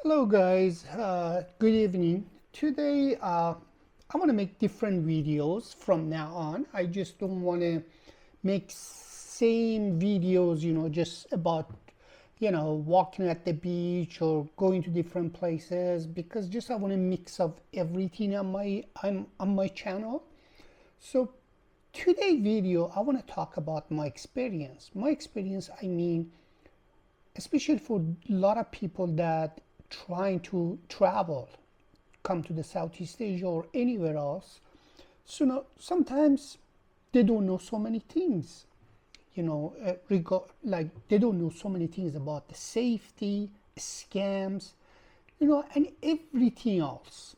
Hello guys, good evening. Today I want to make different videos from now on. I just don't want to make same videos, just about, walking at the beach or going to different places, because just I want to mix up everything on my channel. So today video I want to talk about my experience. I mean, especially for a lot of people that trying to travel, come to the Southeast Asia or anywhere else. So now, sometimes they don't know so many things, like they don't know so many things about the safety, scams, and everything else.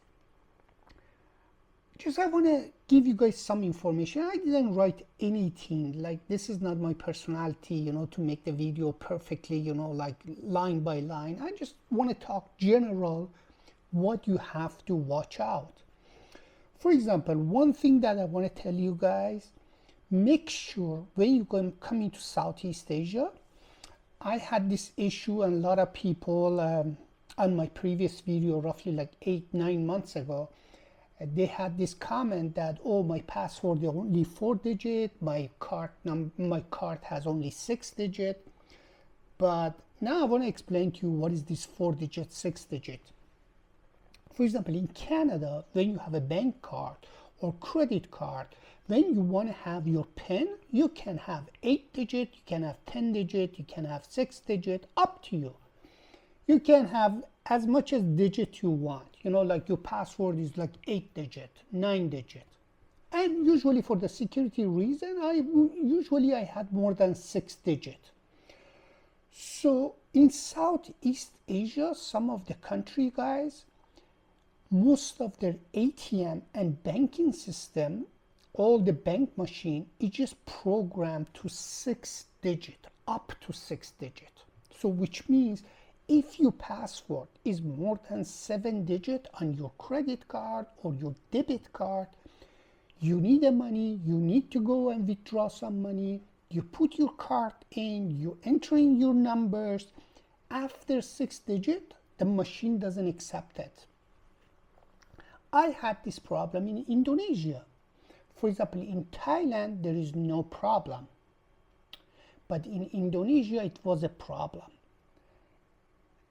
Just I want to give you guys some information. I didn't write anything, like this is not my personality, to make the video perfectly, like line by line. I just want to talk general what you have to watch out. For example, one thing that I want to tell you guys, make sure when you come into Southeast Asia. I had this issue, and a lot of people on my previous video, roughly like 8-9 months ago, they had this comment that, oh, my password is only 4 digit, my card has only 6 digit. But now I want to explain to you what is this 4 digit, 6 digit. For example, in Canada, when you have a bank card or credit card, when you want to have your PIN, you can have 8 digit, you can have 10 digit, you can have 6 digit, up to you. You can have as much as digit you want, like your password is like 8 digit, 9 digit. And usually for the security reason, I had more than 6 digit. So in Southeast Asia, some of the country, guys, most of their ATM and banking system, all the bank machine is just programmed to 6 digit, up to 6 digit. So which means if your password is more than 7 digit on your credit card or your debit card, you need the money, you need to go and withdraw some money, you put your card in, you enter in your numbers. After 6 digit, the machine doesn't accept it. I had this problem in Indonesia. For example, in Thailand, there is no problem. But in Indonesia, it was a problem.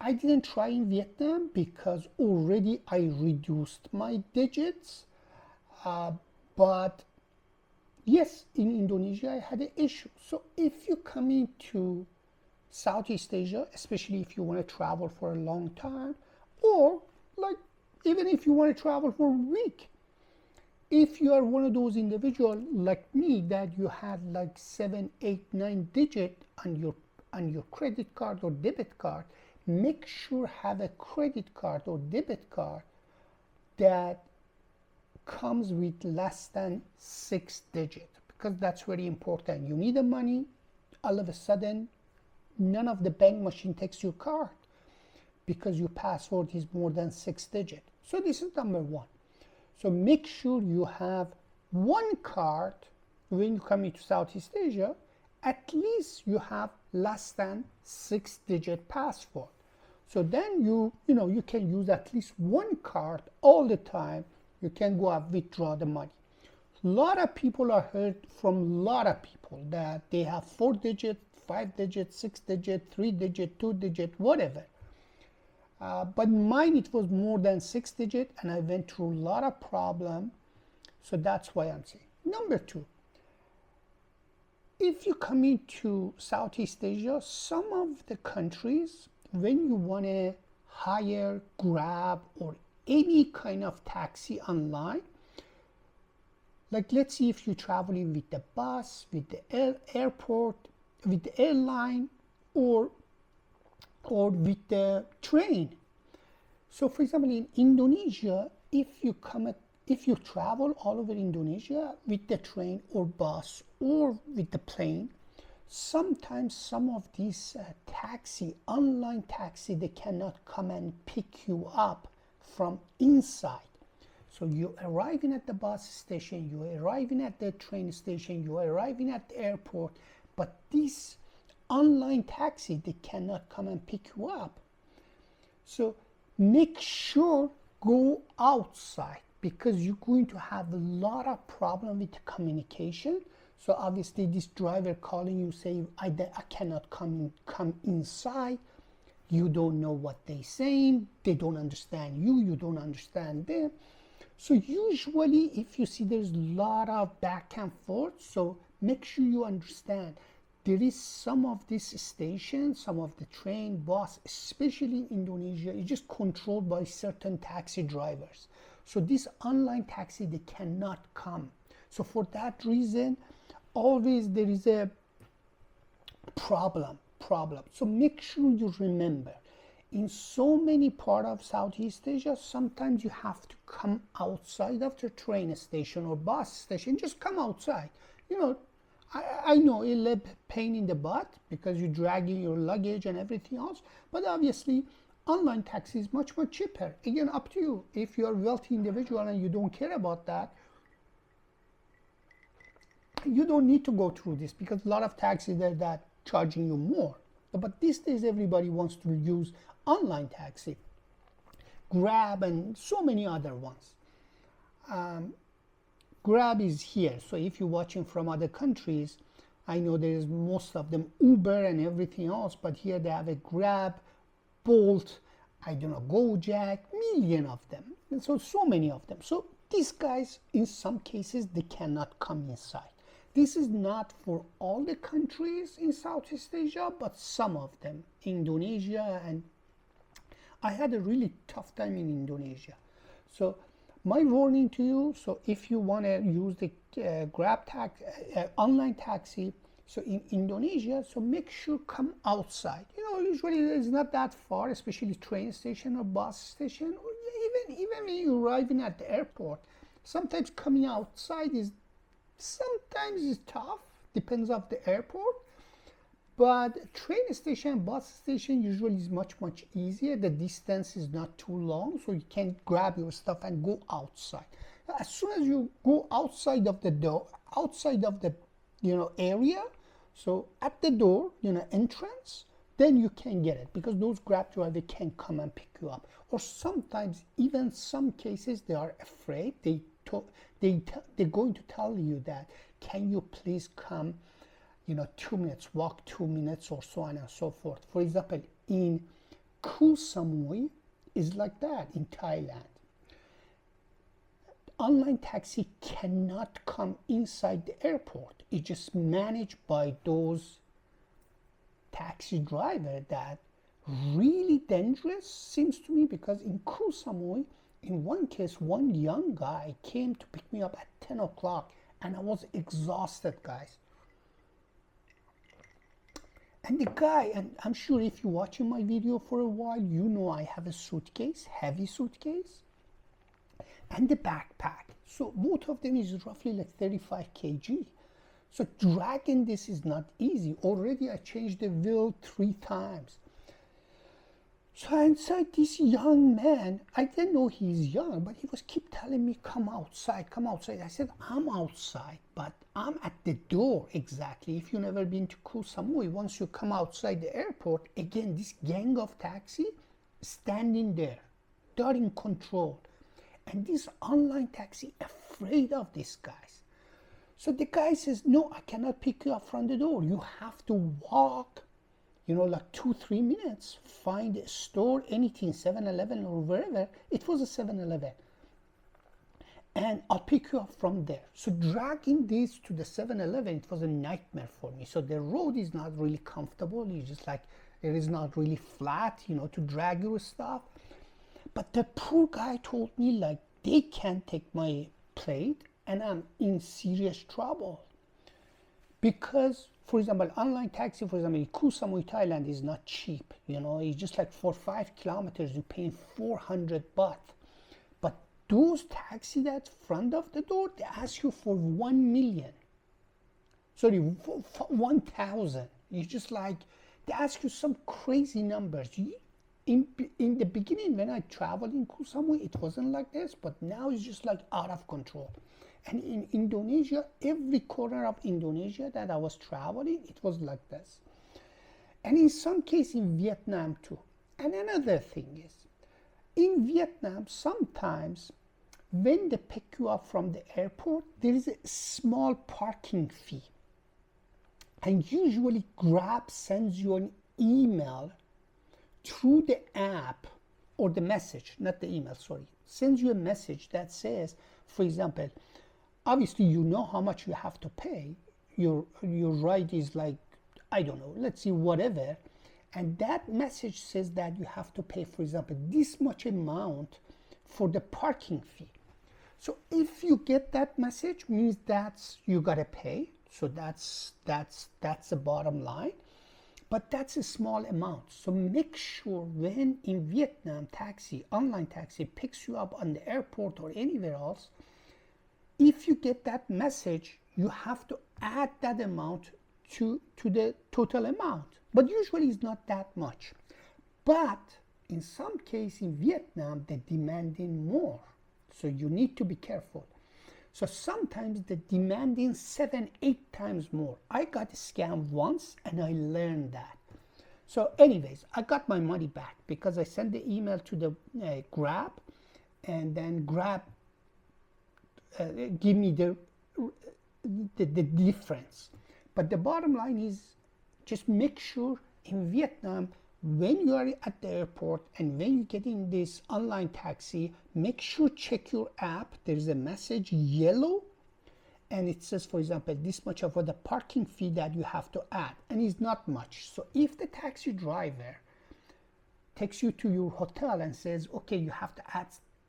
I didn't try in Vietnam because already I reduced my digits. But yes, in Indonesia, I had an issue. So if you come into Southeast Asia, especially if you want to travel for a long time, or like even if you want to travel for a week, if you are one of those individuals like me that you had like 7, 8, 9 digit on your credit card or debit card, make sure have a credit card or debit card that comes with less than 6 digit, because that's very important. You need the money, all of a sudden none of the bank machine takes your card because your password is more than 6 digit. So this is number one. So make sure you have one card when you come into Southeast Asia, at least you have less than 6 digit password. So then you can use at least one card all the time. You can go and withdraw the money. A lot of people are heard from a lot of people that they have 4 digit, 5 digit, 6 digit, 3 digit, 2 digit, whatever. But mine, it was more than 6 digit, and I went through a lot of problem. So that's why I'm saying. Number two, if you come into Southeast Asia, some of the countries, when you want to hire Grab or any kind of taxi online, like let's see if you're traveling with the bus, with the airport, with the airline, or with the train. So for example, in Indonesia, if you travel all over Indonesia with the train or bus or with the plane, sometimes some of these online taxi, they cannot come and pick you up from inside. So you're arriving at the bus station, you're arriving at the train station, you're arriving at the airport, but these online taxi, they cannot come and pick you up. So make sure go outside, because you're going to have a lot of problem with communication. So obviously this driver calling you say, I cannot come inside. You don't know what they're saying. They don't understand you. You don't understand them. So usually if you see there's a lot of back and forth, so make sure you understand. There is some of these stations, some of the train, bus, especially in Indonesia, is just controlled by certain taxi drivers. So this online taxi, they cannot come. So for that reason, always there is a problem. So make sure you remember, in so many parts of Southeast Asia, sometimes you have to come outside of the train station or bus station, just come outside. You know, I know a little pain in the butt because you're dragging your luggage and everything else, but obviously online taxi is much cheaper. Again, up to you. If you're a wealthy individual and you don't care about that, you don't need to go through this, because a lot of taxis are that charging you more. But these days everybody wants to use online taxi, Grab, and so many other ones. Grab is here, so if you're watching from other countries, I know there's most of them Uber and everything else, but here they have a Grab, Bolt, I don't know, Gojek, million of them, and so many of them. So these guys, in some cases, they cannot come inside. This is not for all the countries in Southeast Asia, but some of them, Indonesia, and I had a really tough time in Indonesia. So my warning to you, so if you want to use the Grab online taxi, so in Indonesia, so make sure come outside. You know, usually it's not that far, especially train station or bus station, or even when you're arriving at the airport. Sometimes coming outside is tough, depends on the airport. But train station, bus station usually is much easier. The distance is not too long, so you can grab your stuff and go outside. As soon as you go outside of the door, outside of the area, so at the door, entrance, then you can get it, because those Grab drivers can come and pick you up. Or sometimes, even some cases, they are afraid. They're going to tell you that, can you please come 2 minutes, walk 2 minutes, or so on and so forth. For example, in Koh Samui is like that in Thailand. Online taxi cannot come inside the airport. It's just managed by those taxi drivers that really dangerous, seems to me, because in Koh Samui, in one case, one young guy came to pick me up at 10 o'clock and I was exhausted, guys. And the guy, and I'm sure if you're watching my video for a while, you know I have a suitcase, heavy suitcase, and the backpack. So both of them is roughly like 35 kg. So dragging this is not easy. Already I changed the wheel 3 times. So inside this young man, I didn't know he's young, but he was keep telling me, come outside, come outside. I said, I'm outside, but I'm at the door exactly. If you've never been to Koh Samui, once you come outside the airport, again, this gang of taxi standing there, they're in control. And this online taxi afraid of these guys. So the guy says, no, I cannot pick you up from the door. You have to walk, like 2-3 minutes, find a store, anything, 7-Eleven or wherever. It was a 7-Eleven. And I'll pick you up from there. So dragging this to the 7-Eleven, it was a nightmare for me. So the road is not really comfortable. It's just like, it is not really flat, to drag your stuff. But the poor guy told me, like, they can't take my plate and I'm in serious trouble. Because, for example, online taxi, for example, in Koh Samui, Thailand is not cheap. It's just like for 5 kilometers, you're paying 400 baht. But those taxis that front of the door, they ask you for 1 million. Sorry, 1,000. It's just like, they ask you some crazy numbers. In the beginning, when I traveled in Koh Samui, it wasn't like this, but now it's just like out of control. And in Indonesia, every corner of Indonesia that I was traveling, it was like this. And in some cases in Vietnam too. And another thing is, in Vietnam, sometimes when they pick you up from the airport, there is a small parking fee. And usually Grab sends you an email through the app, or the message, not the email, sorry, sends you a message that says, for example, obviously you know how much you have to pay. Your ride is like, I don't know, let's see, whatever. And that message says that you have to pay, for example, this much amount for the parking fee. So if you get that message, means that's you gotta pay. So that's the bottom line. But that's a small amount. So make sure when in Vietnam taxi, online taxi picks you up on the airport or anywhere else, if you get that message, you have to add that amount to the total amount. But usually it's not that much. But in some cases in Vietnam, they're demanding more. So you need to be careful. So sometimes they're demanding 7, 8 times more. I got scammed once and I learned that. So anyways, I got my money back because I sent the email to the Grab, and then Grab give me the difference. But the bottom line is, just make sure in Vietnam, when you are at the airport and when you get in this online taxi, make sure check your app. There's a message yellow and it says, for example, this much of the parking fee that you have to add, and it's not much. So if the taxi driver takes you to your hotel and says, okay, you have to add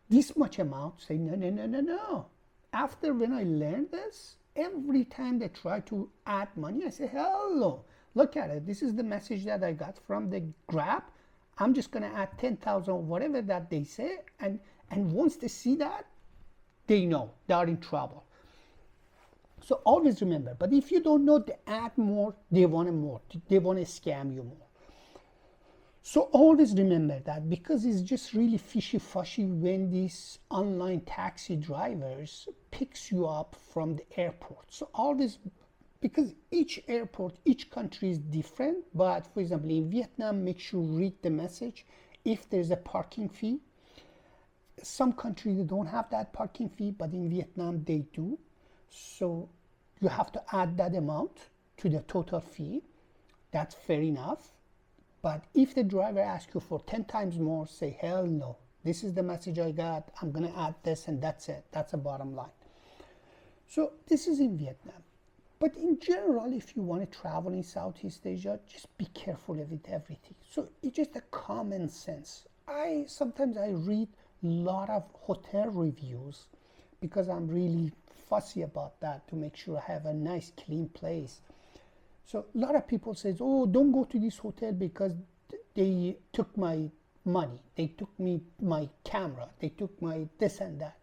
this much amount, say no. After, when I learned this, every time they try to add money, I say, hello, look at it. This is the message that I got from the Grab. I'm just going to add 10,000, whatever that they say. And once they see that, they know they are in trouble. So always remember, but if you don't know, they add more, they want more. They want to scam you more. So always remember that, because it's just really fishy-fushy when these online taxi drivers picks you up from the airport. So always, because each airport, each country is different, but for example, in Vietnam, make sure read the message if there's a parking fee. Some countries they don't have that parking fee, but in Vietnam they do. So you have to add that amount to the total fee. That's fair enough. But if the driver asks you for 10 times more, say, hell no. This is the message I got. I'm going to add this, and that's it. That's the bottom line. So this is in Vietnam. But in general, if you want to travel in Southeast Asia, just be careful with everything. So it's just a common sense. Sometimes I read a lot of hotel reviews because I'm really fussy about that, to make sure I have a nice, clean place. So a lot of people say, oh, don't go to this hotel because they took my money. They took my camera. They took my this and that.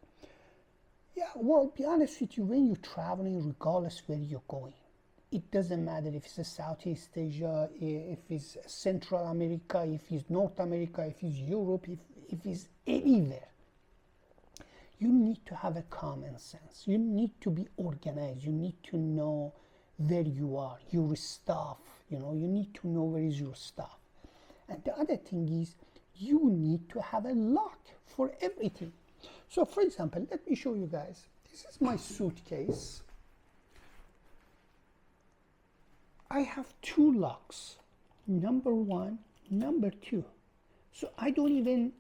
Yeah, well, be honest with you, when you're traveling, regardless where you're going, it doesn't matter if it's Southeast Asia, if it's Central America, if it's North America, if it's Europe, if it's anywhere. You need to have a common sense. You need to be organized. You need to know where you are, your stuff, you need to know where is your stuff. And the other thing is, you need to have a lock for everything. So for example, let me show you guys. This is my suitcase. I have 2 locks, number 1, number 2. So I don't even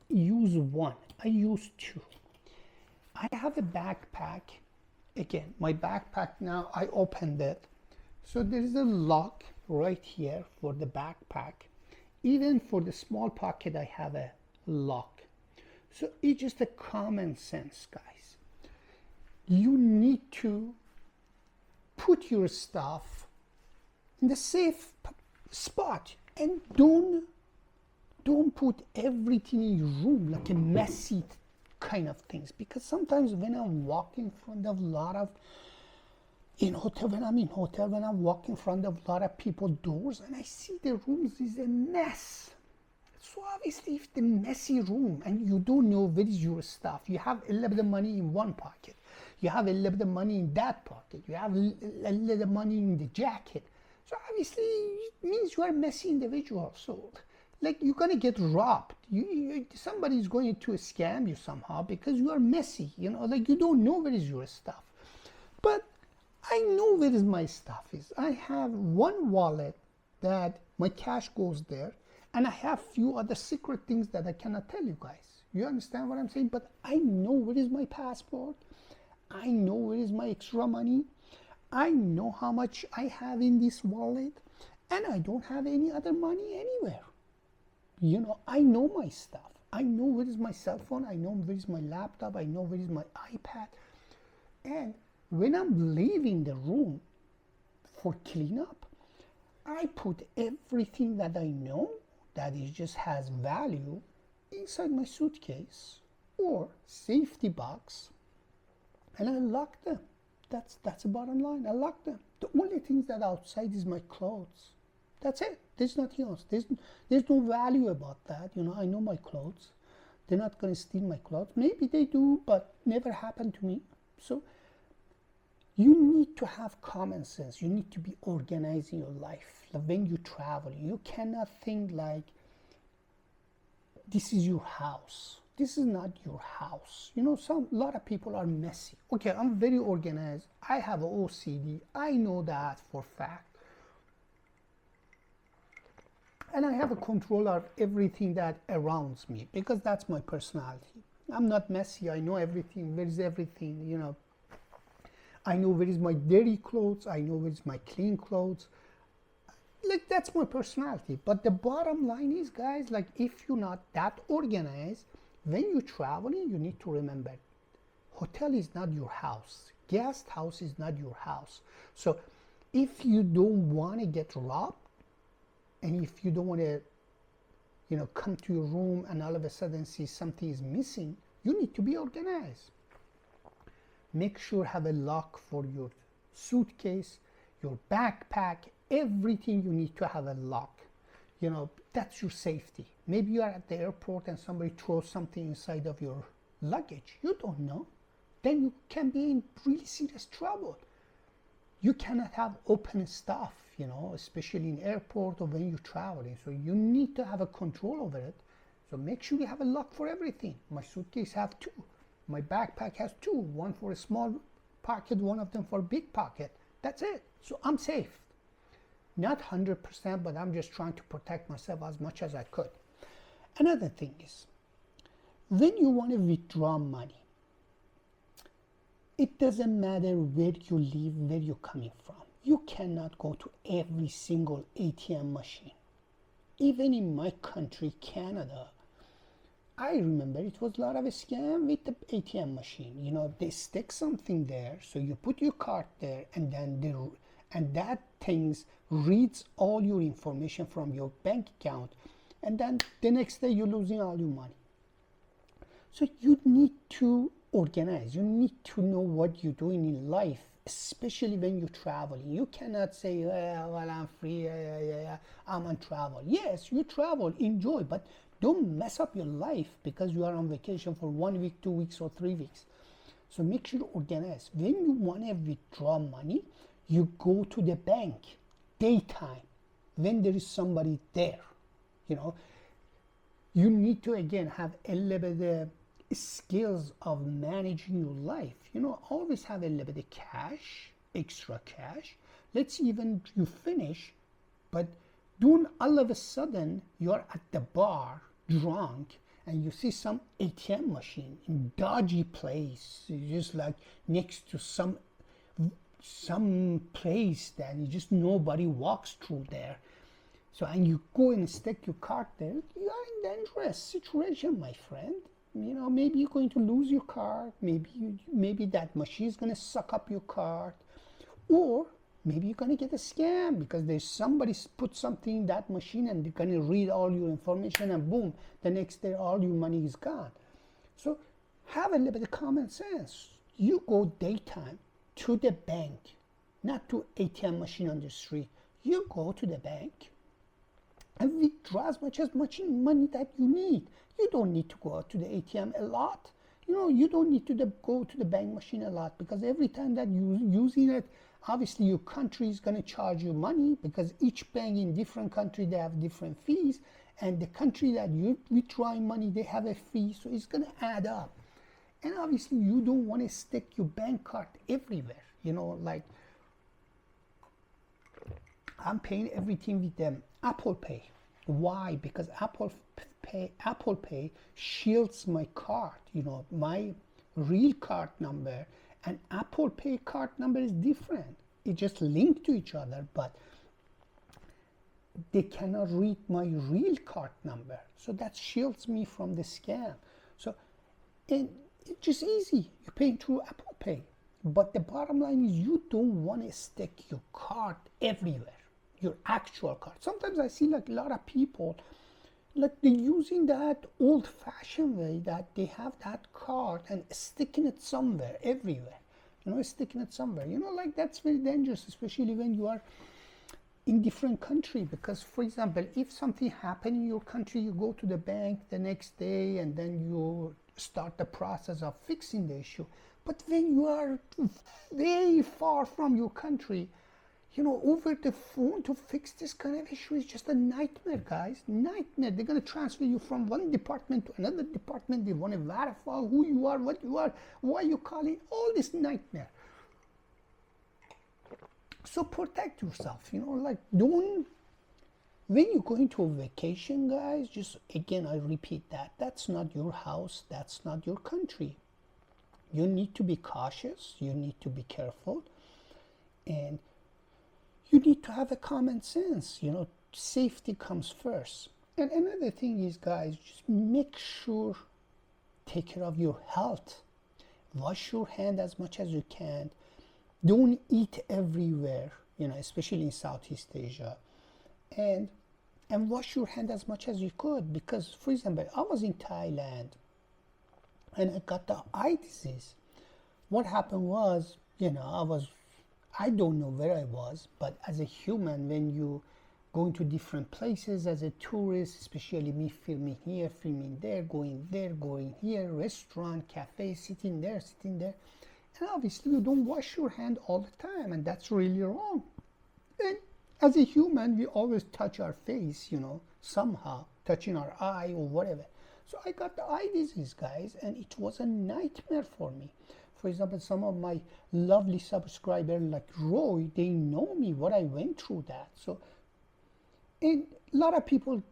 use 1, I use 2. I have a backpack. Again, my backpack now, I opened it. So there is a lock right here for the backpack. Even for the small pocket, I have a lock. So it's just a common sense, guys. You need to put your stuff in the safe spot, and don't put everything in your room like a messy kind of things, because sometimes when I'm walking in front of a lot of when I'm in hotel, when I walk in front of a lot of people's doors and I see the rooms is a mess. So obviously, if the messy room and you don't know where is your stuff, you have a little bit of money in one pocket, you have a little bit of money in that pocket, you have a little money in the jacket. So obviously, it means you are a messy individual. So Like you're gonna get robbed. Somebody's going to scam you somehow because you are messy. Like you don't know where is your stuff. But I know where is my stuff is. I have one wallet that my cash goes there, and I have few other secret things that I cannot tell you guys. You understand what I'm saying? But I know where is my passport. I know where is my extra money. I know how much I have in this wallet, and I don't have any other money anywhere. I know my stuff. I know where is my cell phone. I know where is my laptop. I know where is my iPad. And when I'm leaving the room for cleanup, I put everything that I know that it just has value inside my suitcase or safety box, and I lock them. That's the bottom line. I lock them. The only things that outside is my clothes. That's it. There's nothing else. There's no value about that. I know my clothes. They're not going to steal my clothes. Maybe they do, but never happened to me. So you need to have common sense. You need to be organized in your life. Like when you travel, you cannot think like this is your house. This is not your house. A lot of people are messy. Okay, I'm very organized. I have OCD. I know that for fact. And I have a control of everything that surrounds me because that's my personality. I'm not messy. I know everything. Where is everything, I know where is my dirty clothes. I know where is my clean clothes. Like that's my personality. But the bottom line is, guys, like if you're not that organized, when you're traveling, you need to remember, hotel is not your house. Guest house is not your house. So if you don't want to get robbed, and if you don't want to, come to your room and all of a sudden see something is missing, you need to be organized. Make sure have a lock for your suitcase, your backpack, everything you need to have a lock. That's your safety. Maybe you are at the airport and somebody throws something inside of your luggage. You don't know. Then you can be in really serious trouble. You cannot have open stuff, especially in airport or when you're traveling. So you need to have a control over it. So make sure you have a lock for everything. My suitcase have two. My backpack has two. One for a small pocket, one of them for a big pocket. That's it. So I'm safe. Not 100%, but I'm just trying to protect myself as much as I could. Another thing is, when you want to withdraw money, it doesn't matter where you live, where you're coming from. You cannot go to every single ATM machine. Even in my country, Canada, I remember it was a lot of a scam with the ATM machine. They stick something there, so you put your card there, and then that thing reads all your information from your bank account, and then the next day you're losing all your money. So you need to organize. You need to know what you're doing in life, especially when you're traveling. You cannot say, well, I'm free, I'm on travel. Yes, you travel, enjoy, but don't mess up your life because you are on vacation for 1 week, 2 weeks, or 3 weeks. So make sure you organize. When you want to withdraw money, you go to the bank daytime when there is somebody there. You need to again have a little bit skills of managing your life. Always have a little bit of cash, extra cash. Let's even you finish, but don't all of a sudden you're at the bar drunk and you see some ATM machine in dodgy place, just like next to some place that just nobody walks through there. So and you go and stick your card there, you are in dangerous situation, my friend. Maybe you're going to lose your card. Maybe that machine is going to suck up your card, or maybe you're going to get a scam because there's somebody put something in that machine and they're going to read all your information, and boom, the next day all your money is gone. So have a little bit of common sense. You go daytime to the bank, not to ATM machine on the street. You go to the bank and withdraw as much money that you need. You don't need to go out to the ATM a lot. You don't need to go to the bank machine a lot, because every time that you're using it, obviously your country is going to charge you money, because each bank in different country, they have different fees, and the country that you're withdrawing money, they have a fee, so it's going to add up. And obviously you don't want to stick your bank card everywhere, like I'm paying everything with them Apple Pay. Why? Because Apple Pay shields my card, my real card number and Apple Pay card number is different. It just linked to each other, but they cannot read my real card number. So that shields me from the scam. So, and it's just easy. You're paying through Apple Pay. But the bottom line is you don't want to stick your card everywhere, your actual card. Sometimes I see like a lot of people, like they're using that old-fashioned way that they have that card and sticking it somewhere, everywhere. Sticking it somewhere. Like that's very dangerous, especially when you are in different country, because for example, if something happened in your country, you go to the bank the next day and then you start the process of fixing the issue. But when you are very far from your country, over the phone to fix this kind of issue is just a nightmare, guys. Nightmare. They're going to transfer you from one department to another department. They want to verify who you are, what you are, why you calling, all this nightmare. So protect yourself, like don't, when you go into a vacation, guys, just again, I repeat that's not your house, that's not your country. You need to be cautious, you need to be careful, and you need to have a common sense, safety comes first. And another thing is, guys, just make sure, take care of your health. Wash your hand as much as you can. Don't eat everywhere, especially in Southeast Asia. And wash your hand as much as you could, because, for example, I was in Thailand and I got the eye disease. What happened was, I don't know where I was, but as a human, when you go into different places as a tourist, especially me filming here, filming there, going here, restaurant, cafe, sitting there, and obviously you don't wash your hand all the time, and that's really wrong. And as a human, we always touch our face, somehow, touching our eye or whatever. So I got the eye disease, guys, and it was a nightmare for me. For example, some of my lovely subscribers like Roy, they know me, what I went through that. So, and a lot of people,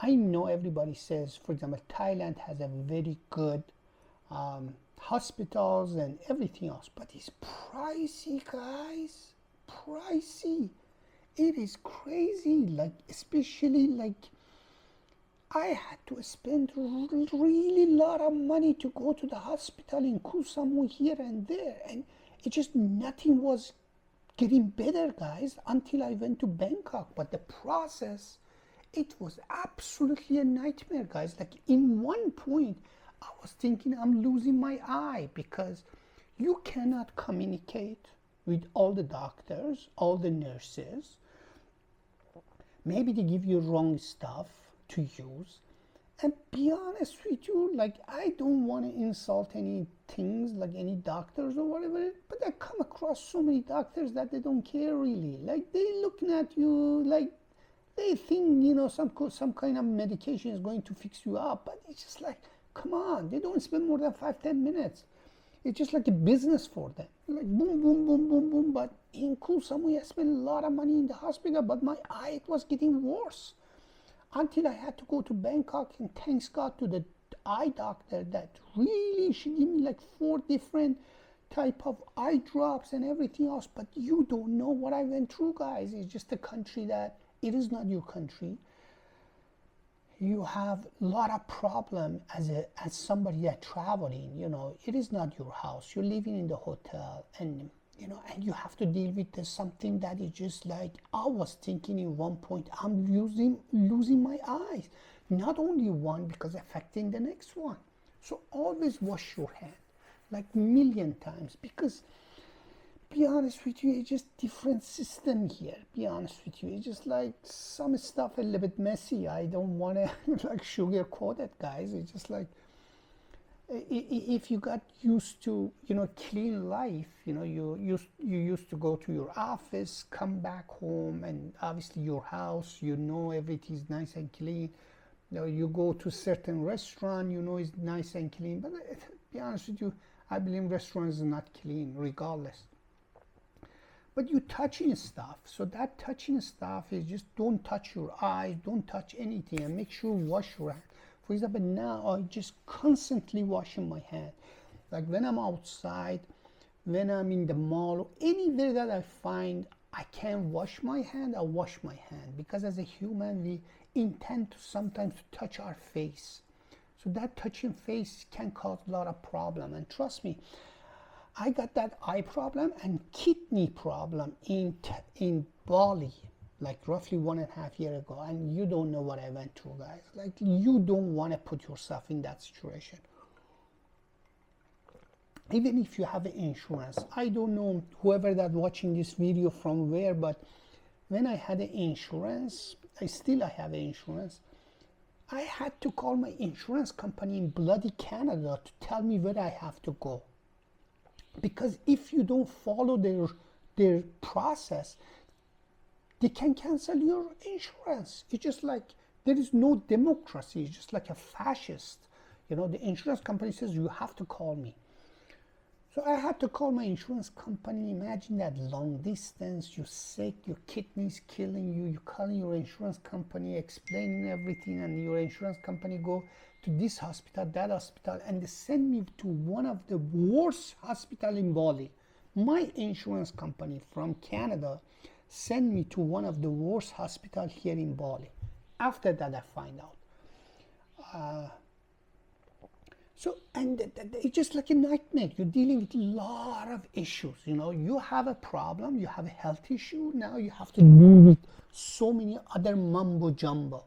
I know everybody says, for example, Thailand has a very good hospitals and everything else, but it's pricey, guys, pricey. It is crazy, like, especially like, I had to spend really lot of money to go to the hospital in Koh Samui here and there, and it just nothing was getting better, guys, until I went to Bangkok. But the process, it was absolutely a nightmare, guys. Like in one point, I was thinking I'm losing my eye, because you cannot communicate with all the doctors, all the nurses. Maybe they give you wrong stuff to use. And be honest with you, like, I don't want to insult any things, like any doctors or whatever, but I come across so many doctors that they don't care really. Like, they looking at you like they think, some kind of medication is going to fix you up, but it's just like, come on, they don't spend more than 5-10 minutes. It's just like a business for them. Like boom, boom, boom, boom, boom. But in Koh Samui, I spent a lot of money in the hospital, but my eye, it was getting worse. Until I had to go to Bangkok, and thanks God to the eye doctor that really, she gave me like 4 different type of eye drops and everything else. But you don't know what I went through, guys. It's just a country that, it is not your country. You have a lot of problem as somebody that traveling, it is not your house. You're living in the hotel, and and you have to deal with something that is just like, I was thinking in one point, I'm losing my eyes. Not only one, because affecting the next one. So always wash your hand, like million times, because be honest with you, it's just different system here. Be honest with you, it's just like some stuff a little bit messy. I don't want to like sugarcoat it, guys. It's just like, If you got used to, clean life, you used to go to your office, come back home, and obviously your house, everything is nice and clean. You go to certain restaurant, it's nice and clean. But to be honest with you, I believe restaurants are not clean regardless. But you touching stuff, so that touching stuff is just don't touch your eyes, don't touch anything, and make sure you wash your hand. For example, now I just constantly washing my hand. Like when I'm outside, when I'm in the mall, or anywhere that I find I can't wash my hand, I wash my hand. Because as a human, we intend to sometimes to touch our face. So that touching face can cause a lot of problem. And trust me, I got that eye problem and kidney problem in Bali, like roughly 1.5 years ago, and you don't know what I went through, guys. Like, you don't want to put yourself in that situation. Even if you have insurance, I don't know whoever that watching this video from where, but when I had insurance, I have insurance, I had to call my insurance company in bloody Canada to tell me where I have to go. Because if you don't follow their process, they can cancel your insurance. It's just like there is no democracy. It's just like a fascist. The insurance company says you have to call me. So I had to call my insurance company. Imagine that long distance, you're sick, your kidney's killing you, you're calling your insurance company, explaining everything, and your insurance company go to this hospital, that hospital, and they send me to one of the worst hospital in Bali. My insurance company from Canada sent me to one of the worst hospital here in Bali. After that, I find out. It's just like a nightmare. You're dealing with a lot of issues. You have a problem, you have a health issue, now you have to deal with so many other mumbo jumbo.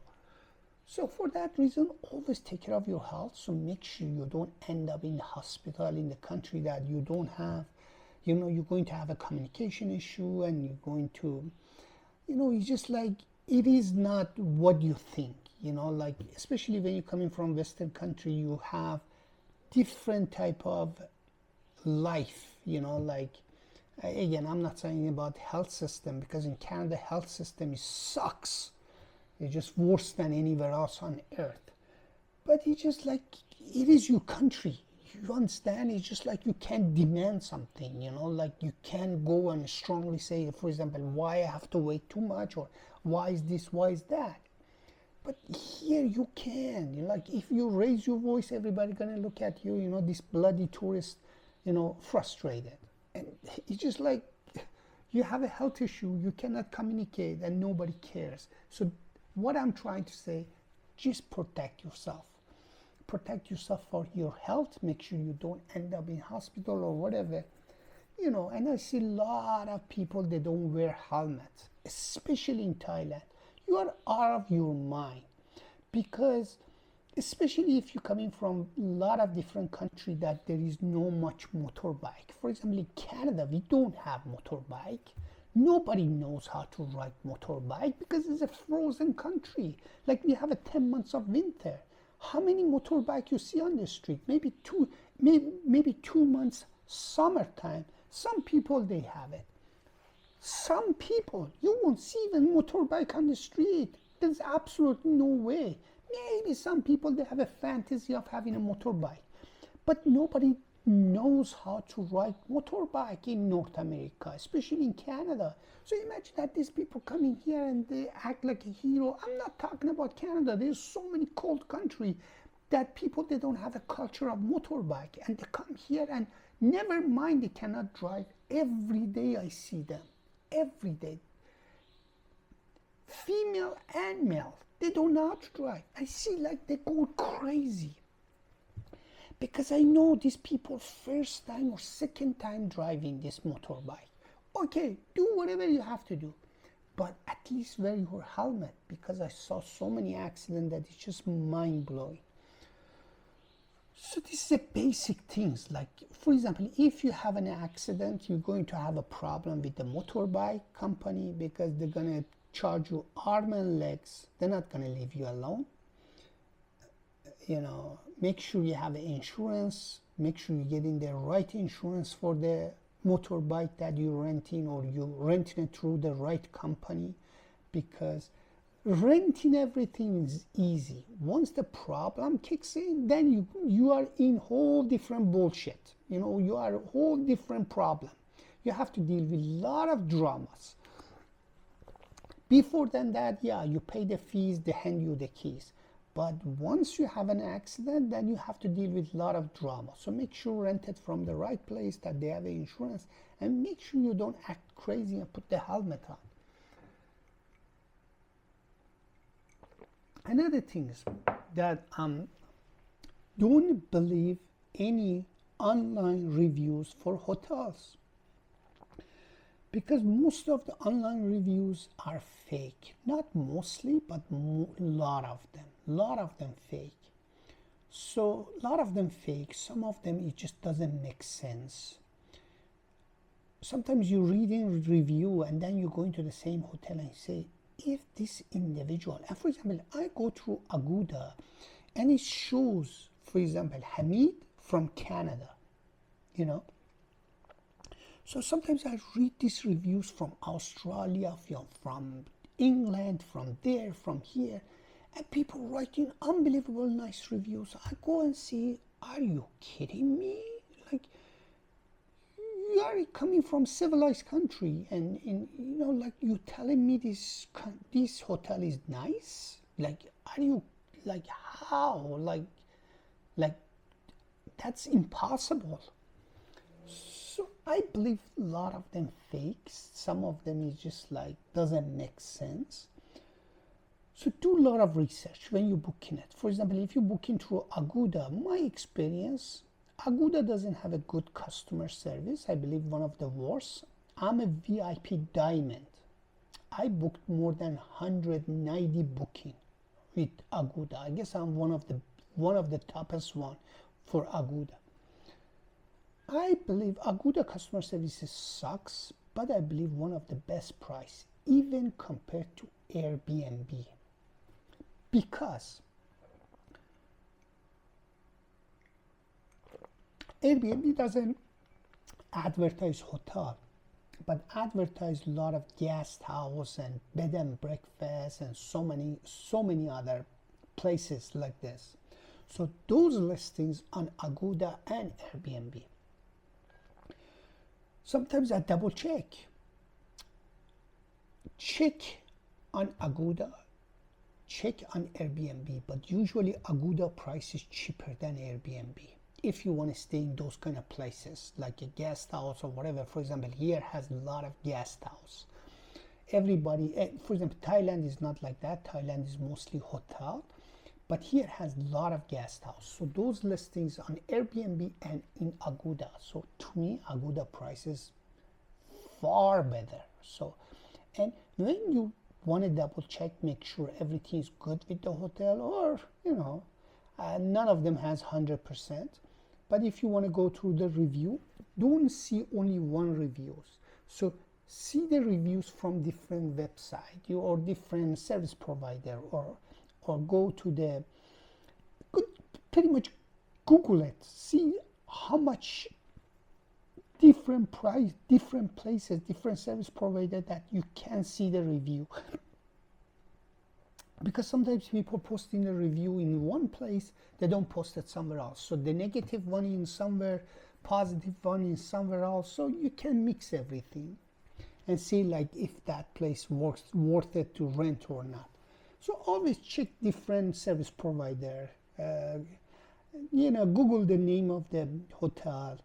So for that reason, always take care of your health. So make sure you don't end up in the hospital in the country that you don't have. You're going to have a communication issue, and you're going to, it's just like, it is not what you think, like, especially when you're coming from Western country, you have different type of life, like, again, I'm not saying about health system, because in Canada, health system sucks. It's just worse than anywhere else on earth. But it's just like, it is your country. You understand? It's just like you can't demand something, like you can't go and strongly say, for example, why I have to wait too much, or why is this, why is that? But here you can. Like, if you raise your voice, everybody gonna look at you, this bloody tourist, frustrated. And it's just like, you have a health issue, you cannot communicate, and nobody cares. So what I'm trying to say, just protect yourself. Protect yourself for your health. Make sure you don't end up in hospital or whatever. And I see a lot of people, they don't wear helmets, especially in Thailand. You are out of your mind, because especially if you're coming from a lot of different countries that there is no much motorbike. For example, in Canada, we don't have motorbike. Nobody knows how to ride motorbike because it's a frozen country. Like, we have a 10 months of winter. How many motorbike you see on the street? Maybe 2 months summertime. Some people, they have it. Some people, you won't see even motorbike on the street. There's absolutely no way. Maybe some people, they have a fantasy of having a motorbike. But nobody knows how to ride motorbike in North America, especially in Canada. So imagine that these people coming here and they act like a hero. I'm not talking about Canada. There's so many cold country that people, they don't have a culture of motorbike, and they come here and never mind they cannot drive. Every day I see them. Every day. Female and male, they don't know how to drive. I see like they go crazy. Because I know these people first time or second time driving this motorbike. Okay, do whatever you have to do, but at least wear your helmet, because I saw so many accidents that it's just mind-blowing. So this is a basic things. Like, for example, if you have an accident, you're going to have a problem with the motorbike company, because they're going to charge you arm and legs. They're not going to leave you alone. make sure you have insurance, make sure you're getting the right insurance for the motorbike that you're renting, or you're renting it through the right company, because renting everything is easy. Once the problem kicks in, then you are in whole different bullshit. You are a whole different problem. You have to deal with a lot of dramas. Before than that, yeah, you pay the fees, they hand you the keys. But once you have an accident, then you have to deal with a lot of drama. So make sure rent it from the right place, that they have insurance, and make sure you don't act crazy and put the helmet on. Another thing is that don't believe any online reviews for hotels, because most of the online reviews are fake. Not mostly, but a lot of them fake. So a lot of them fake. Some of them, it just doesn't make sense. Sometimes you're reading a review and then you go into the same hotel and you say, if this individual, and for example, I go through Agoda and it shows, for example, Hamid from Canada, So sometimes I read these reviews from Australia, from England, from there, from here, and people writing unbelievable nice reviews. I go and see, are you kidding me? Like, you are coming from civilized country, and like, you telling me this hotel is nice? Like, are you, like, how? Like that's impossible. So I believe a lot of them fakes. Some of them is just like doesn't make sense. So do a lot of research when you're booking it. For example, if you're booking through Agoda, my experience, Agoda doesn't have a good customer service. I believe one of the worst. I'm a VIP Diamond. I booked more than 190 booking with Agoda. I guess I'm one of the toppest one for Agoda. I believe Agoda customer services sucks, but I believe one of the best price, even compared to Airbnb. Because Airbnb doesn't advertise hotel, but advertise a lot of guest house and bed and breakfast and so many other places like this. So those listings on Agoda and Airbnb. Sometimes I double check. Check on Agoda, check on Airbnb, but usually Agoda price is cheaper than Airbnb. If you want to stay in those kind of places, like a guest house or whatever. For example, here has a lot of guest house. Everybody, for example, Thailand is not like that. Thailand is mostly hotel, but here has a lot of guest house. So those listings on Airbnb and in Agoda. So to me, Agoda price is far better. So, and when you want to double check, make sure everything is good with the hotel, or none of them has 100%. But if you want to go through the review, don't see only one reviews. So see the reviews from different website or different service provider, or go to the, pretty much Google it, see how much different price, different places, different service provider that you can see the review. Because sometimes people posting a review in one place, they don't post it somewhere else. So the negative one in somewhere, positive one in somewhere else. So you can mix everything and see like if that place worth it to rent or not. So always check different service provider. Google the name of the hotel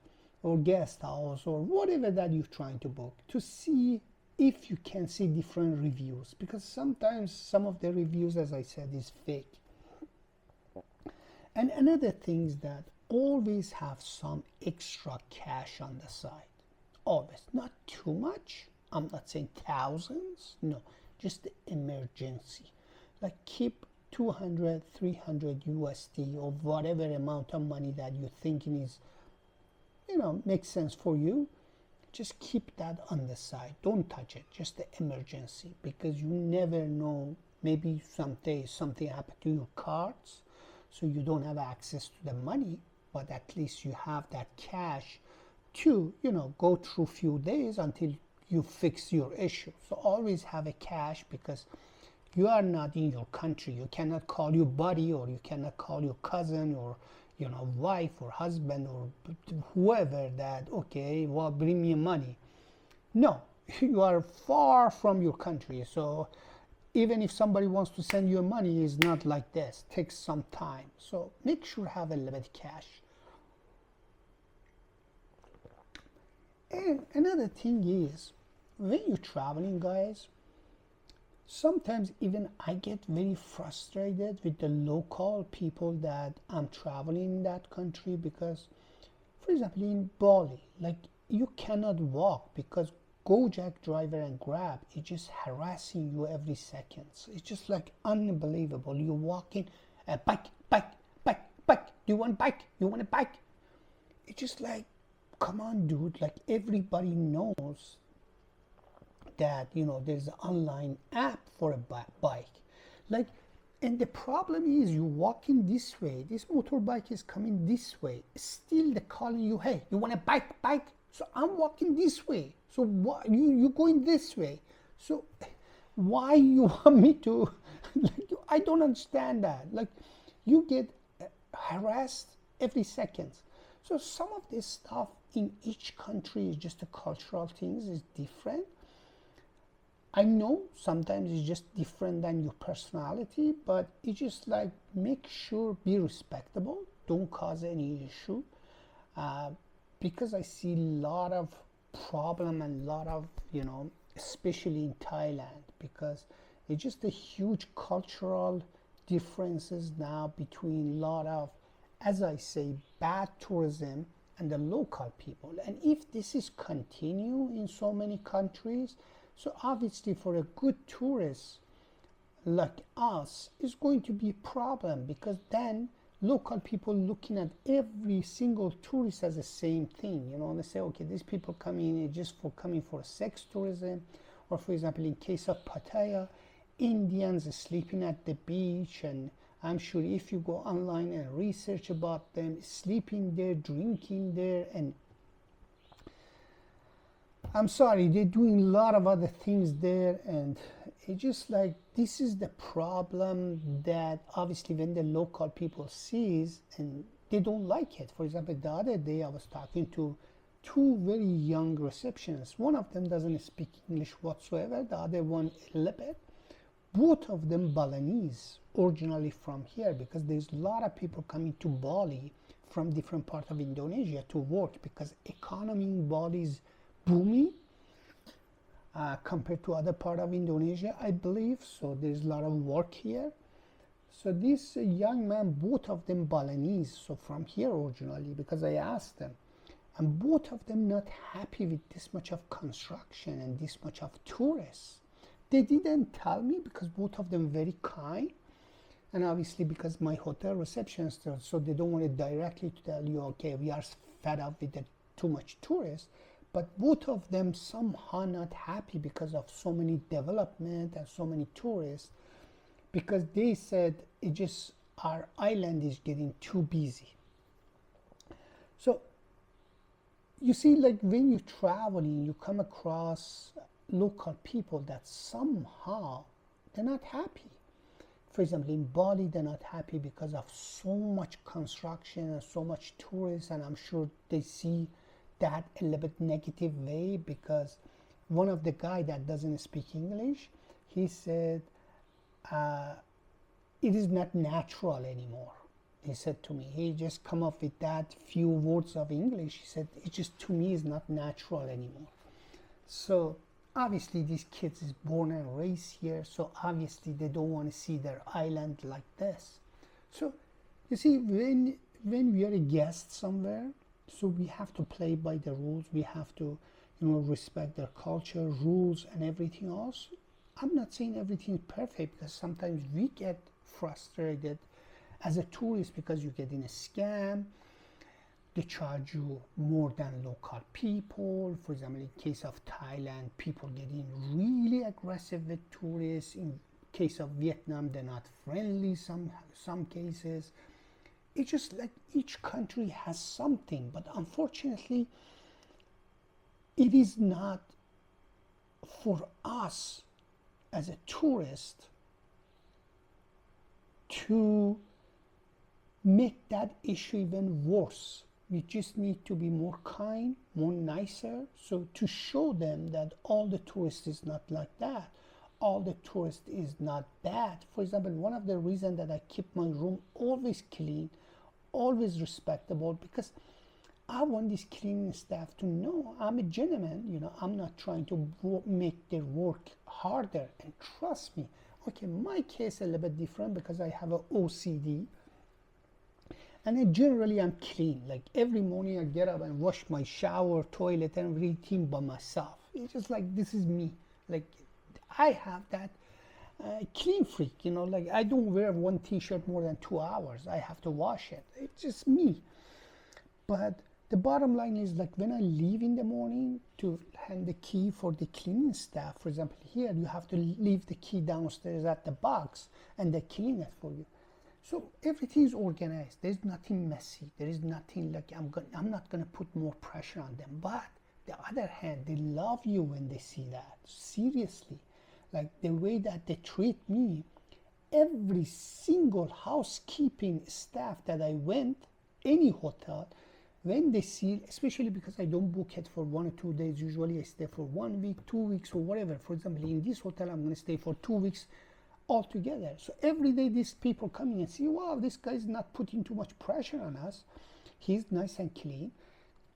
or guest house or whatever that you're trying to book, to see if you can see different reviews, because sometimes some of the reviews, as I said, is fake. And another thing is that always have some extra cash on the side. Always, not too much. I'm not saying thousands, no, just the emergency. Like keep 200, 300 USD or whatever amount of money that you're thinking is, makes sense for you. Just keep that on the side. Don't touch it. Just the emergency, because you never know. Maybe someday something happened to your cards. so you don't have access to the money, but at least you have that cash to, go through few days until you fix your issue. So always have a cash, because you are not in your country. You cannot call your buddy, or you cannot call your cousin, or wife or husband, or whoever, that, okay, well, bring me money. No, you are far from your country. So even if somebody wants to send you money, it's not like this. It takes some time. So make sure have a little bit cash. And another thing is, when you're traveling, guys, sometimes even I get very frustrated with the local people that I'm traveling in that country, because, for example, in Bali, like, you cannot walk because Gojek driver and Grab is just harassing you every second. So it's just like unbelievable. You're walking, bike. Do you want a bike? You want a bike? It's just like, come on, dude. Like, everybody knows that, there's an online app for a bike. Like, and the problem is, you're walking this way, this motorbike is coming this way, still they're calling you, hey, you want a bike? So I'm walking this way. So why you going this way? So why you want me to? Like, I don't understand that. Like, you get harassed every second. So some of this stuff in each country is just a cultural things, is different. I know sometimes it's just different than your personality, but it's just like, make sure be respectable, don't cause any issue, because I see a lot of problem and a lot of, especially in Thailand, because it's just a huge cultural differences now between a lot of, as I say, bad tourism and the local people. And if this is continue in so many countries, so obviously for a good tourist like us, it's going to be a problem, because then local people looking at every single tourist as the same thing. They say, okay, these people coming just for coming for sex tourism, or for example, in case of Pattaya, Indians sleeping at the beach, and I'm sure if you go online and research about them, sleeping there, drinking there, and I'm sorry, they're doing a lot of other things there. And it's just like, this is the problem that obviously when the local people sees, and they don't like it. For example, the other day I was talking to two very young receptionists. One of them doesn't speak English whatsoever, the other one a little bit. Both of them Balinese, originally from here, because there's a lot of people coming to Bali from different parts of Indonesia to work, because economy in Bali is booming compared to other part of Indonesia, I believe. So there's a lot of work here. So this young man, both of them Balinese, so from here originally, because I asked them, and both of them not happy with this much of construction and this much of tourists. They didn't tell me, because both of them very kind, and obviously because my hotel receptionist, so they don't want to directly tell you, okay, we are fed up with the too much tourists. But both of them somehow not happy because of so many development and so many tourists, because they said it just, our island is getting too busy. So you see, like, when you're traveling, you come across local people that somehow they're not happy. For example, in Bali, they're not happy because of so much construction and so much tourists, and I'm sure they see that a little bit negative way, because one of the guy that doesn't speak English, he said, it is not natural anymore. He said to me, he just come up with that few words of English. He said, it just, to me, is not natural anymore. So obviously these kids is born and raised here, so obviously they don't want to see their island like this. So you see, when we are a guest somewhere, so we have to play by the rules. We have to, respect their culture, rules, and everything else. I'm not saying everything is perfect, because sometimes we get frustrated as a tourist because you get in a scam. They charge you more than local people. For example, in case of Thailand, people getting really aggressive with tourists. In case of Vietnam, they're not friendly some cases. it's just like each country has something, but unfortunately, it is not for us as a tourist to make that issue even worse. We just need to be more kind, more nicer, so to show them that all the tourists is not like that. All the tourist is not bad. For example, one of the reasons that I keep my room always clean, always respectable, because I want this cleaning staff to know I'm a gentleman. I'm not trying to make their work harder. And trust me, okay, my case is a little bit different because I have a OCD. And then generally I'm clean. Like every morning I get up and wash my shower, toilet, and everything by myself. It's just like, this is me. Like I have that clean freak, like I don't wear one t-shirt more than 2 hours. I have to wash it. It's just me. But the bottom line is, like, when I leave in the morning to hand the key for the cleaning staff, for example, here you have to leave the key downstairs at the box and they clean it for you. So everything is organized. There's nothing messy. There is nothing like I'm not gonna put more pressure on them. But the other hand, they love you when they see that. Seriously, like the way that they treat me. Every single housekeeping staff that I went, any hotel, when they see, especially because I don't book it for 1 or 2 days, usually I stay for 1 week, 2 weeks, or whatever. For example, in this hotel, I'm going to stay for 2 weeks altogether. So every day, these people coming and see, wow, this guy is not putting too much pressure on us. He's nice and clean.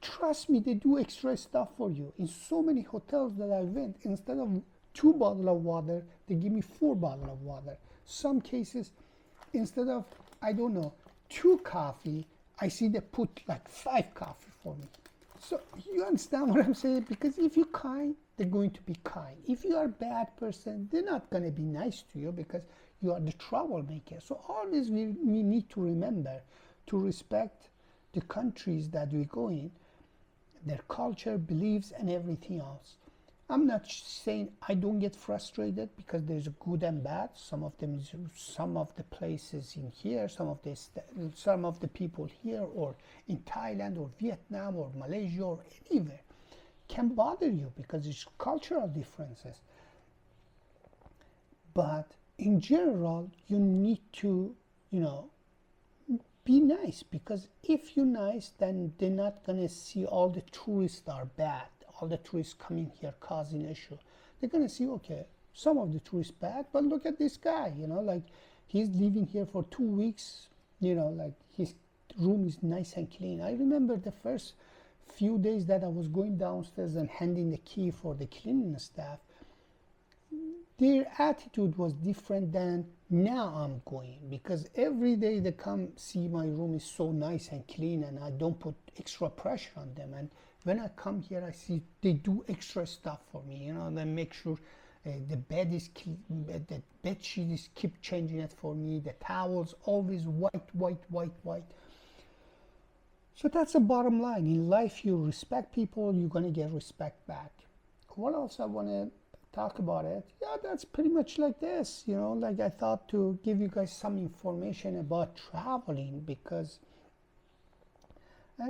Trust me, they do extra stuff for you. In so many hotels that I went, instead of 2 bottles of water, they give me 4 bottles of water. Some cases, instead of, I don't know, 2 coffee, I see they put like 5 coffee for me. So you understand what I'm saying? Because if you're kind, they're going to be kind. If you are a bad person, they're not going to be nice to you because you are the troublemaker. So always we need to remember to respect the countries that we go in, their culture, beliefs, and everything else. I'm not saying I don't get frustrated because there's good and bad. Some of them, some of the places in here, some of the people here, or in Thailand, or Vietnam, or Malaysia, or anywhere, can bother you because it's cultural differences. But in general, you need to, be nice, because if you're nice, then they're not gonna see all the tourists are bad. All the tourists coming here causing issue. They're gonna see, okay, some of the tourists bad, but look at this guy, like he's living here for 2 weeks, like his room is nice and clean. I remember the first few days that I was going downstairs and handing the key for the cleaning staff, their attitude was different than now I'm going, because every day they come see my room is so nice and clean and I don't put extra pressure on them. And when I come here, I see they do extra stuff for me. They make sure the bed is the bed sheet is keep changing it for me. The towels always white. So that's the bottom line. In life, you respect people, you're gonna get respect back. What else I want to talk about it? Yeah, that's pretty much like this. Like I thought to give you guys some information about traveling, because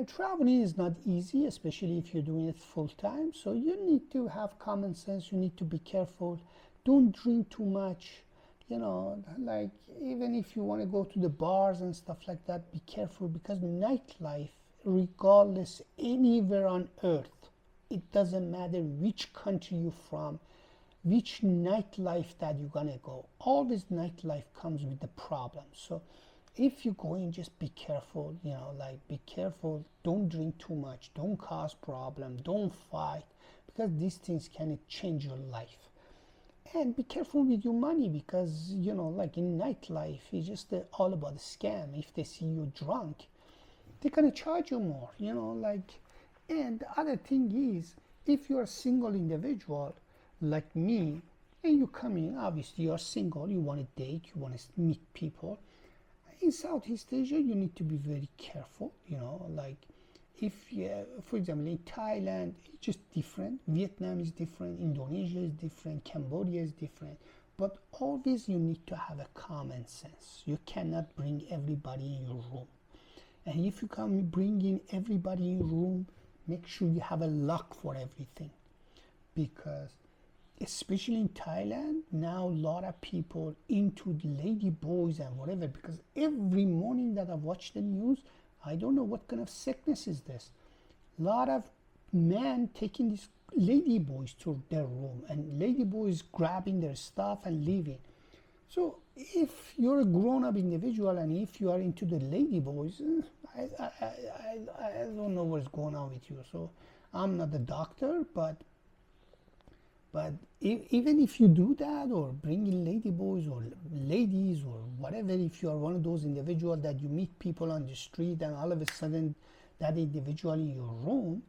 traveling is not easy, especially if you're doing it full time. So you need to have common sense. You need to be careful. Don't drink too much. Like even if you want to go to the bars and stuff like that, be careful, because nightlife, regardless anywhere on earth, it doesn't matter which country you're from, which nightlife that you're gonna go, always nightlife comes with the problems. So if you go in, just be careful, like be careful. Don't drink too much. Don't cause problem. Don't fight, because these things can change your life. And be careful with your money, because, like in nightlife, it's just all about the scam. If they see you drunk, they're going to charge you more, And the other thing is, if you're a single individual like me, and you come in, obviously you're single, you want to date, you want to meet people. In Southeast Asia, you need to be very careful, like if you, for example, in Thailand, it's just different. Vietnam is different. Indonesia is different. Cambodia is different. But always you need to have a common sense. You cannot bring everybody in your room. And if you come bring in everybody in room, make sure you have a lock for everything, because especially in Thailand now, a lot of people into the lady boys and whatever, because every morning that I watch the news, I don't know what kind of sickness is this. A lot of men taking these lady boys to their room, and lady boys grabbing their stuff and leaving. So if you're a grown-up individual and if you are into the lady boys, I don't know what's going on with you. So I'm not a doctor, but even if you do that, or bring in lady boys or ladies or whatever, if you are one of those individuals that you meet people on the street and all of a sudden that individual in your room,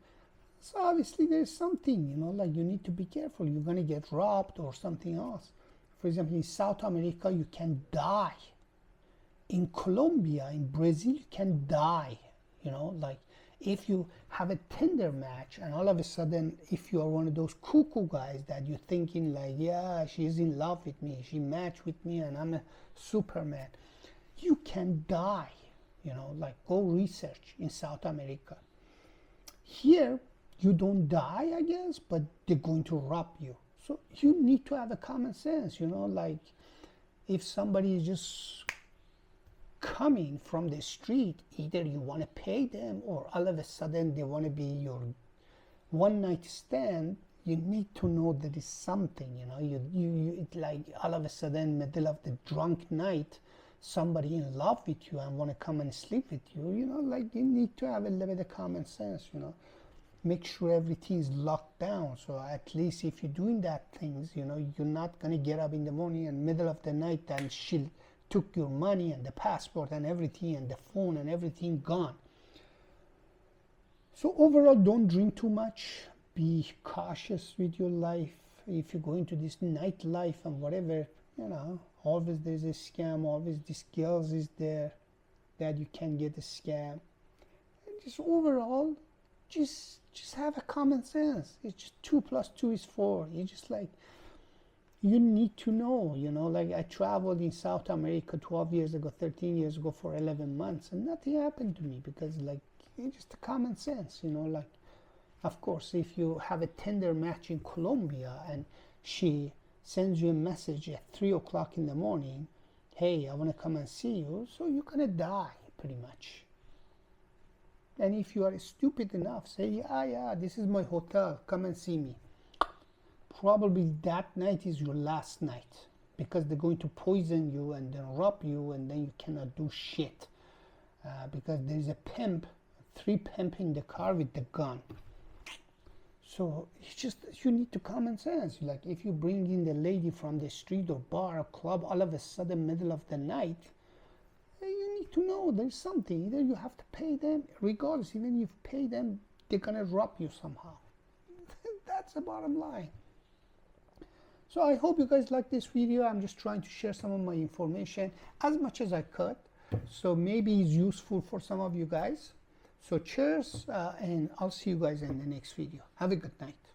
so obviously there's something, like you need to be careful. You're going to get robbed or something else. For example, in South America, you can die. In Colombia, in Brazil, you can die. Like if you have a Tinder match and all of a sudden, if you are one of those cuckoo guys that you're thinking like, yeah, she's in love with me, she matched with me and I'm a Superman, you can die. Like go research in South America. Here, you don't die, I guess, but they're going to rob you. So you need to have a common sense, like if somebody is just coming from the street, either you want to pay them or all of a sudden they want to be your one night stand, you need to know there is something, it's like all of a sudden middle of the drunk night, somebody in love with you and want to come and sleep with you, like you need to have a little bit of common sense, Make sure everything is locked down. So at least if you're doing that things, you're not going to get up in the morning and middle of the night and she took your money and the passport and everything and the phone and everything gone. So overall, don't drink too much. Be cautious with your life. If you go into this nightlife and whatever, always there's a scam. Always this girls is there that you can get a scam. And just overall, just have a common sense. It's just 2 + 2 is 4. You just like, you need to know, like I traveled in South America 12 years ago, 13 years ago for 11 months and nothing happened to me because like, it's just a common sense, like, of course, if you have a Tinder match in Colombia and she sends you a message at 3 o'clock in the morning, hey, I want to come and see you, so you're going to die pretty much. And if you are stupid enough, say, yeah, this is my hotel, come and see me. Probably that night is your last night because they're going to poison you and then rob you and then you cannot do shit. Because there's a pimp, 3 pimp in the car with the gun. So it's just, you need to common sense. Like if you bring in the lady from the street or bar or club, all of a sudden middle of the night, you need to know there's something. Either you have to pay them, regardless, even if you pay them, they're gonna rob you somehow. That's the bottom line. So I hope you guys like this video. I'm just trying to share some of my information as much as I could. So maybe it's useful for some of you guys. So cheers, and I'll see you guys in the next video. Have a good night.